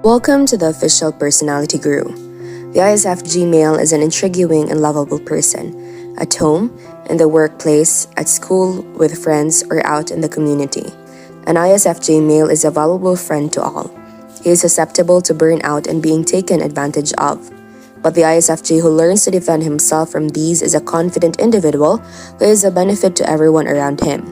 Welcome to the official personality guru. The ISFJ male is an intriguing and lovable person. At home, in the workplace, at school, with friends, or out in the community. An ISFJ male is a valuable friend to all. He is susceptible to burnout and being taken advantage of. But the ISFJ who learns to defend himself from these is a confident individual who is a benefit to everyone around him.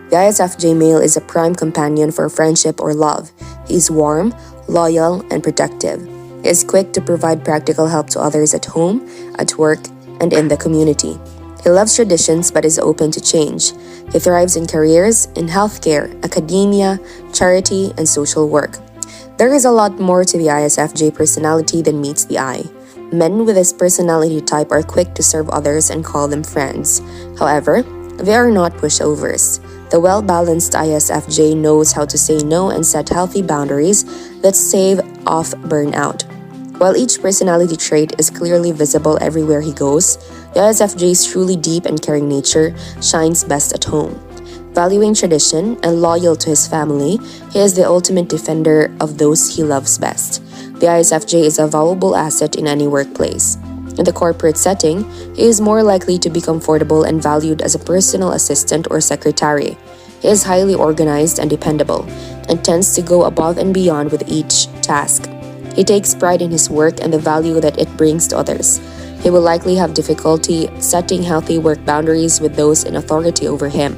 The ISFJ male is a prime companion for friendship or love. He is warm, loyal, and protective. He is quick to provide practical help to others at home, at work, and in the community. He loves traditions but is open to change. He thrives in careers, in healthcare, academia, charity, and social work. There is a lot more to the ISFJ personality than meets the eye. Men with this personality type are quick to serve others and call them friends. However, they are not pushovers. The well-balanced ISFJ knows how to say no and set healthy boundaries that stave off burnout. While each personality trait is clearly visible everywhere he goes, the ISFJ's truly deep and caring nature shines best at home. Valuing tradition and loyal to his family, he is the ultimate defender of those he loves best. The ISFJ is a valuable asset in any workplace. In the corporate setting, he is more likely to be comfortable and valued as a personal assistant or secretary. He is highly organized and dependable, and tends to go above and beyond with each task. He takes pride in his work and the value that it brings to others. He will likely have difficulty setting healthy work boundaries with those in authority over him.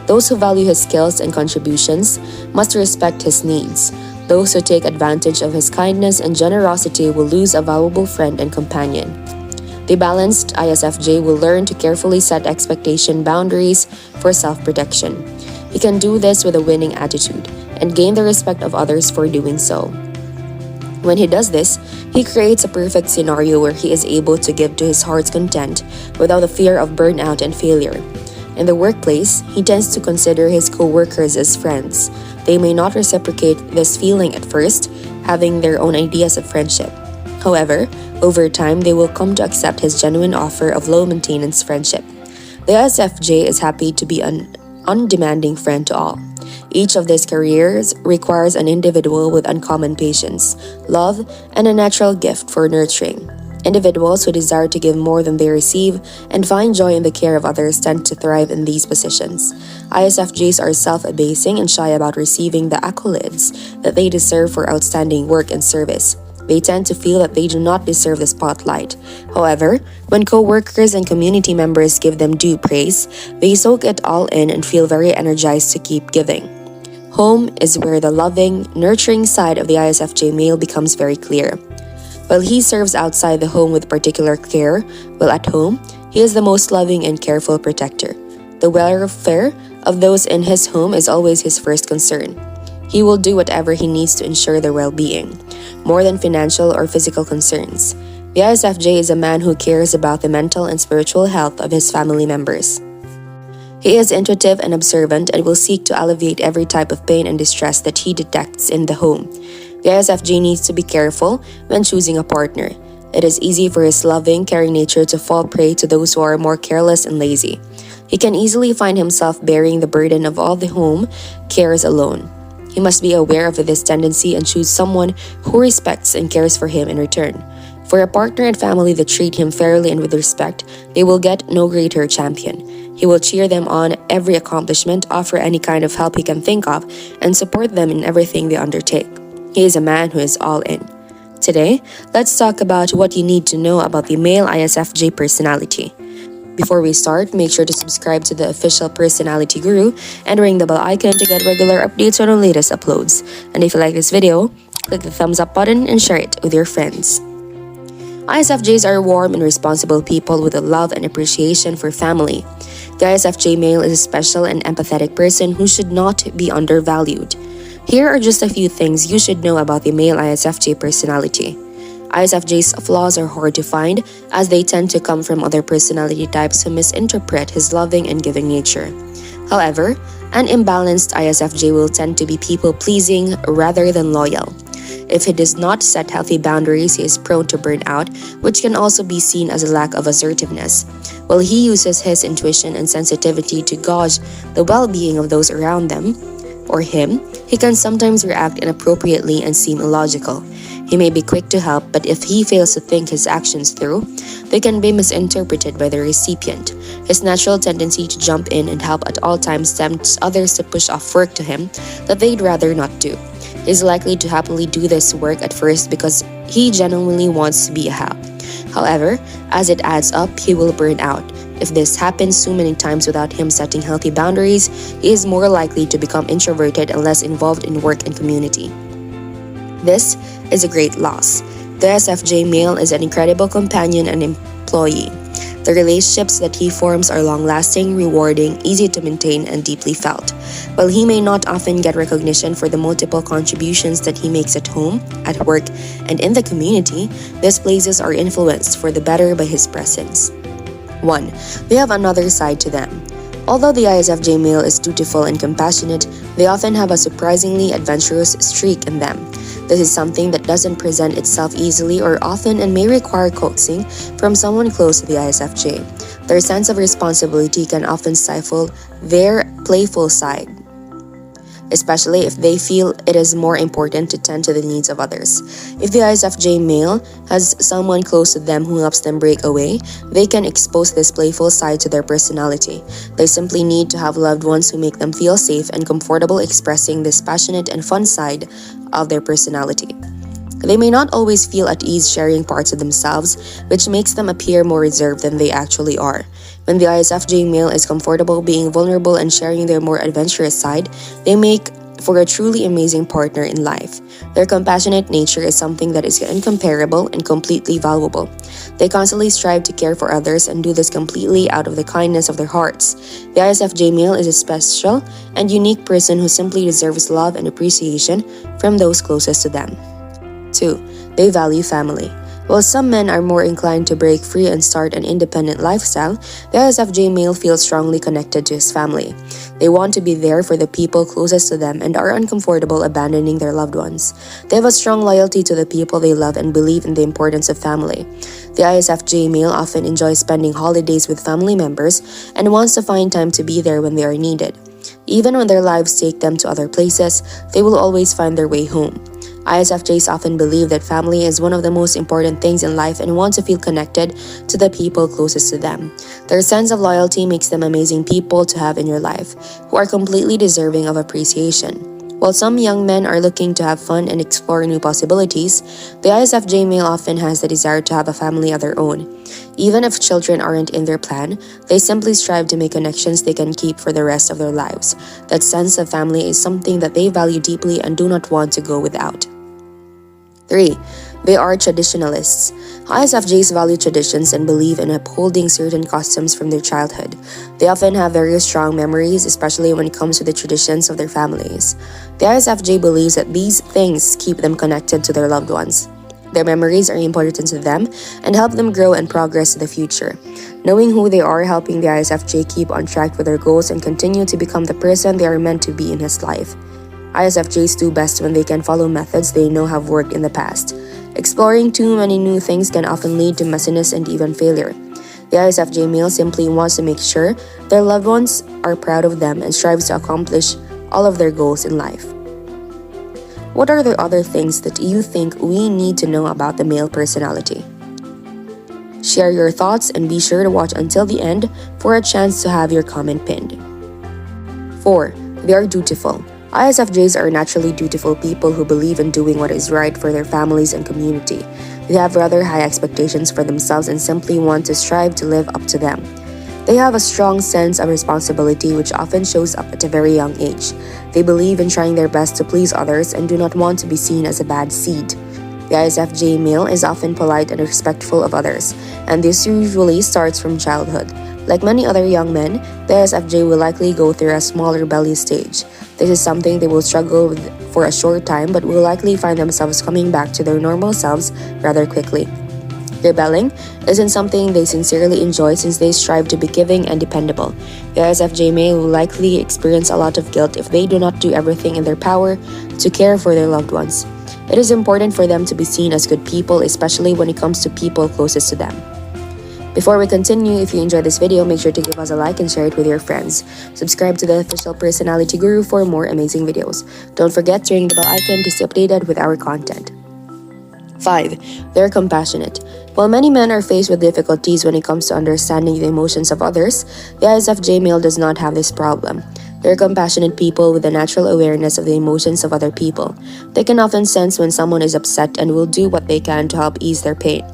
Those who value his skills and contributions must respect his needs. Those who take advantage of his kindness and generosity will lose a valuable friend and companion. The balanced ISFJ will learn to carefully set expectation boundaries for self-protection. He can do this with a winning attitude and gain the respect of others for doing so. When he does this, he creates a perfect scenario where he is able to give to his heart's content without the fear of burnout and failure. In the workplace, he tends to consider his co-workers as friends. They may not reciprocate this feeling at first, having their own ideas of friendship. However, over time, they will come to accept his genuine offer of low-maintenance friendship. The ISFJ is happy to be an undemanding friend to all. Each of these careers requires an individual with uncommon patience, love, and a natural gift for nurturing. Individuals who desire to give more than they receive and find joy in the care of others tend to thrive in these positions. ISFJs are self-abasing and shy about receiving the accolades that they deserve for outstanding work and service. They tend to feel that they do not deserve the spotlight. However, when co-workers and community members give them due praise, they soak it all in and feel very energized to keep giving. Home is where the loving, nurturing side of the ISFJ male becomes very clear. While he serves outside the home with particular care, while at home, he is the most loving and careful protector. The welfare of those in his home is always his first concern. He will do whatever he needs to ensure their well-being, more than financial or physical concerns. The ISFJ is a man who cares about the mental and spiritual health of his family members. He is intuitive and observant and will seek to alleviate every type of pain and distress that he detects in the home. The ISFJ needs to be careful when choosing a partner. It is easy for his loving, caring nature to fall prey to those who are more careless and lazy. He can easily find himself bearing the burden of all the home cares alone. He must be aware of this tendency and choose someone who respects and cares for him in return. For a partner and family that treat him fairly and with respect, they will get no greater champion. He will cheer them on every accomplishment, offer any kind of help he can think of, and support them in everything they undertake. He is a man who is all in. Today, let's talk about what you need to know about the male ISFJ personality. Before we start, make sure to subscribe to the official Personality Guru and ring the bell icon to get regular updates on our latest uploads. And if you like this video, click the thumbs up button and share it with your friends. ISFJs are warm and responsible people with a love and appreciation for family. The ISFJ male is a special and empathetic person who should not be undervalued. Here are just a few things you should know about the male ISFJ personality. ISFJ's flaws are hard to find as they tend to come from other personality types who misinterpret his loving and giving nature. However, an imbalanced ISFJ will tend to be people-pleasing rather than loyal. If he does not set healthy boundaries, he is prone to burnout, which can also be seen as a lack of assertiveness. While he uses his intuition and sensitivity to gauge the well-being of those around them, or him, He can sometimes react inappropriately and seem illogical. He may be quick to help, but if he fails to think his actions through, they can be misinterpreted by the recipient. His natural tendency to jump in and help at all times tempts others to push off work to him that they'd rather not do. He is likely to happily do this work at first because he genuinely wants to be a help. However, as it adds up, he will burn out. If this happens too many times without him setting healthy boundaries, he is more likely to become introverted and less involved in work and community. This is a great loss. The ISFJ male is an incredible companion and employee. The relationships that he forms are long-lasting, rewarding, easy to maintain, and deeply felt. While he may not often get recognition for the multiple contributions that he makes at home, at work, and in the community, these places are influenced for the better by his presence. 1. They have another side to them. Although the ISFJ male is dutiful and compassionate, they often have a surprisingly adventurous streak in them. This is something that doesn't present itself easily or often and may require coaxing from someone close to the ISFJ. Their sense of responsibility can often stifle their playful side, especially if they feel it is more important to tend to the needs of others. If the ISFJ male has someone close to them who helps them break away, they can expose this playful side to their personality. They simply need to have loved ones who make them feel safe and comfortable expressing this passionate and fun side of their personality. They may not always feel at ease sharing parts of themselves, which makes them appear more reserved than they actually are. When the ISFJ male is comfortable being vulnerable and sharing their more adventurous side, they make for a truly amazing partner in life. Their compassionate nature is something that is incomparable and completely valuable. They constantly strive to care for others and do this completely out of the kindness of their hearts. The ISFJ male is a special and unique person who simply deserves love and appreciation from those closest to them. 2. They value family. While some men are more inclined to break free and start an independent lifestyle, the ISFJ male feels strongly connected to his family. They want to be there for the people closest to them and are uncomfortable abandoning their loved ones. They have a strong loyalty to the people they love and believe in the importance of family. The ISFJ male often enjoys spending holidays with family members and wants to find time to be there when they are needed. Even when their lives take them to other places, they will always find their way home. ISFJs often believe that family is one of the most important things in life and want to feel connected to the people closest to them. Their sense of loyalty makes them amazing people to have in your life, who are completely deserving of appreciation. While some young men are looking to have fun and explore new possibilities, the ISFJ male often has the desire to have a family of their own. Even if children aren't in their plan, they simply strive to make connections they can keep for the rest of their lives. That sense of family is something that they value deeply and do not want to go without. 3. They are traditionalists. ISFJs value traditions and believe in upholding certain customs from their childhood. They often have very strong memories, especially when it comes to the traditions of their families. The ISFJ believes that these things keep them connected to their loved ones. Their memories are important to them and help them grow and progress to the future. Knowing who they are helping the ISFJ keep on track with their goals and continue to become the person they are meant to be in his life. ISFJs do best when they can follow methods they know have worked in the past. Exploring too many new things can often lead to messiness and even failure. The ISFJ male simply wants to make sure their loved ones are proud of them and strives to accomplish all of their goals in life. What are the other things that you think we need to know about the male personality? Share your thoughts and be sure to watch until the end for a chance to have your comment pinned. 4. They are dutiful. ISFJs are naturally dutiful people who believe in doing what is right for their families and community. They have rather high expectations for themselves and simply want to strive to live up to them. They have a strong sense of responsibility which often shows up at a very young age. They believe in trying their best to please others and do not want to be seen as a bad seed. The ISFJ male is often polite and respectful of others, and this usually starts from childhood. Like many other young men, the ISFJ will likely go through a small rebellious stage. This is something they will struggle with for a short time but will likely find themselves coming back to their normal selves rather quickly. Rebelling isn't something they sincerely enjoy since they strive to be giving and dependable. The ISFJ male will likely experience a lot of guilt if they do not do everything in their power to care for their loved ones. It is important for them to be seen as good people, especially when it comes to people closest to them. Before we continue, if you enjoyed this video, make sure to give us a like and share it with your friends. Subscribe to the official Personality Guru for more amazing videos. Don't forget to ring the bell icon to stay updated with our content. 5. They're compassionate. While many men are faced with difficulties when it comes to understanding the emotions of others, the ISFJ male does not have this problem. They're compassionate people with a natural awareness of the emotions of other people. They can often sense when someone is upset and will do what they can to help ease their pain.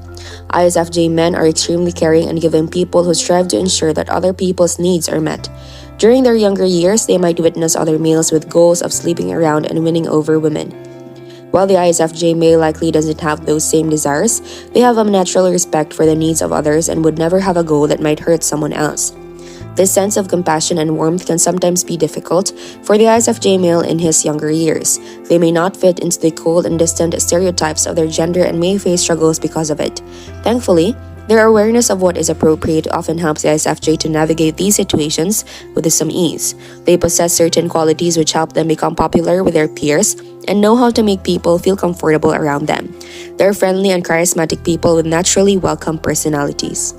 ISFJ men are extremely caring and giving people who strive to ensure that other people's needs are met. During their younger years, they might witness other males with goals of sleeping around and winning over women. While the ISFJ male likely doesn't have those same desires, they have a natural respect for the needs of others and would never have a goal that might hurt someone else. This sense of compassion and warmth can sometimes be difficult for the ISFJ male in his younger years. They may not fit into the cold and distant stereotypes of their gender and may face struggles because of it. Thankfully, their awareness of what is appropriate often helps the ISFJ to navigate these situations with some ease. They possess certain qualities which help them become popular with their peers and know how to make people feel comfortable around them. They're friendly and charismatic people with naturally welcome personalities.